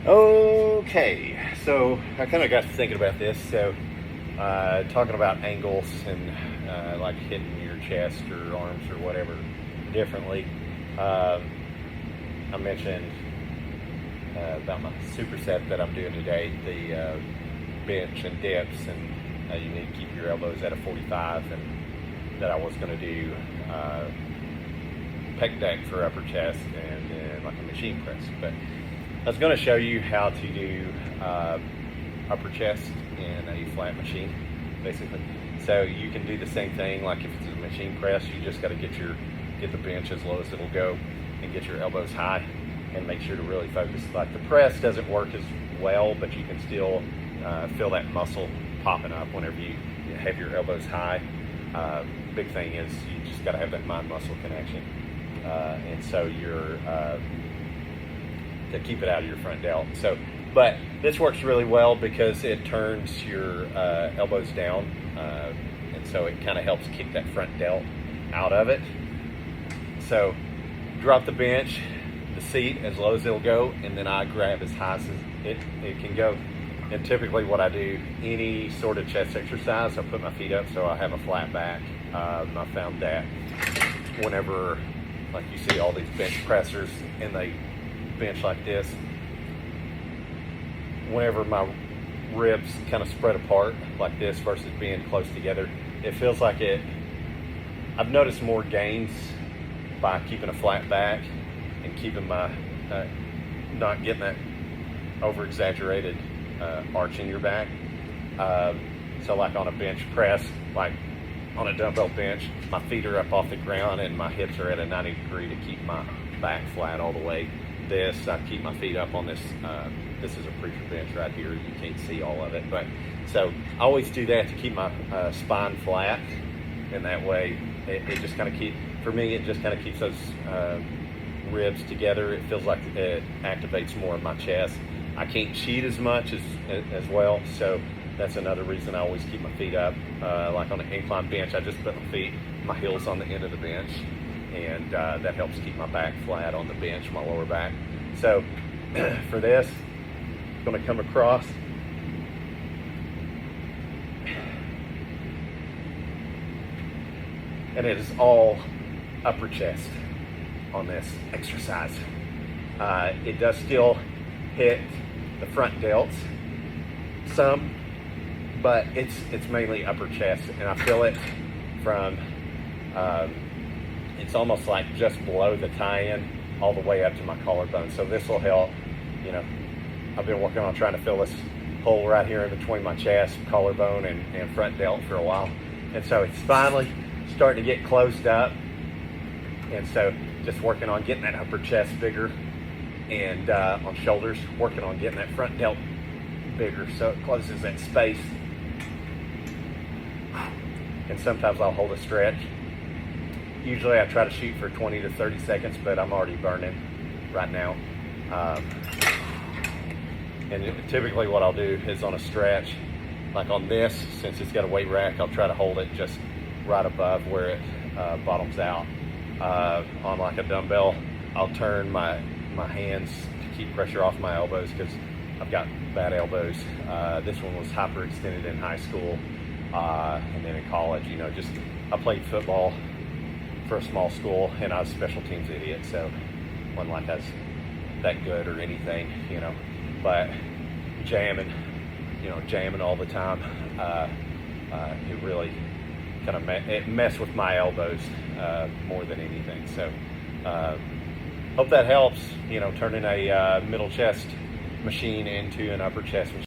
Okay, so I kind of got to thinking about this. So, talking about angles and like hitting your chest or arms or whatever differently. I mentioned about my superset that I'm doing today, the bench and dips, and you need to keep your elbows at a 45, and that I was going to do pec deck for upper chest and then like a machine press. But I was going to show you how to do upper chest in a flat machine, basically. So you can do the same thing, like if it's a machine press, you just got to get the bench as low as it'll go and get your elbows high and make sure to really focus. Like the press doesn't work as well, but you can still feel that muscle popping up whenever you have your elbows high. Big thing is you just got to have that mind muscle connection, and so you're to keep it out of your front delt. So, but this works really well because it turns your elbows down, and so it kind of helps keep that front delt out of it. So, drop the bench, the seat as low as it'll go, and then I grab as high as it can go. And typically what I do, any sort of chest exercise, I put my feet up so I have a flat back. I found that whenever, like you see all these bench pressers and they bench like this, whenever my ribs kind of spread apart like this versus being close together, it feels like I've noticed more gains by keeping a flat back and keeping my not getting that over exaggerated arch in your back. So like on a bench press, like on a dumbbell bench, my feet are up off the ground and my hips are at a 90 degree to keep my back flat all the way. This, I keep my feet up on this. This is a preacher bench right here. You can't see all of it, but so I always do that to keep my spine flat, and that way it just kind of for me, it just kind of keeps those ribs together. It feels like it activates more of my chest. I can't cheat as much as well, so that's another reason I always keep my feet up. Like on an incline bench, I just put my heels on the end of the bench, and that helps keep my back flat on the bench, my lower back. So for this, I'm going to come across. And it is all upper chest on this exercise. It does still hit the front delts some, but it's mainly upper chest, and I feel it from it's almost like just below the tie-in all the way up to my collarbone. So this will help. I've been working on trying to fill this hole right here in between my chest, collarbone, and front delt for a while, and so it's finally starting to get closed up. And so just working on getting that upper chest bigger, and on shoulders, working on getting that front delt bigger so it closes that space. And sometimes I'll hold a stretch. Usually I try to shoot for 20 to 30 seconds, but I'm already burning right now. And typically what I'll do is on a stretch, like on this, since it's got a weight rack, I'll try to hold it just right above where it bottoms out. On like a dumbbell, I'll turn my hands to keep pressure off my elbows because I've got bad elbows. This one was hyperextended in high school, and then in college. I played football for a small school, and I was a special teams idiot, so wasn't like I was that good or anything, but jamming all the time, it really kind of it messed with my elbows more than anything. So hope that helps, turning a middle chest machine into an upper chest machine.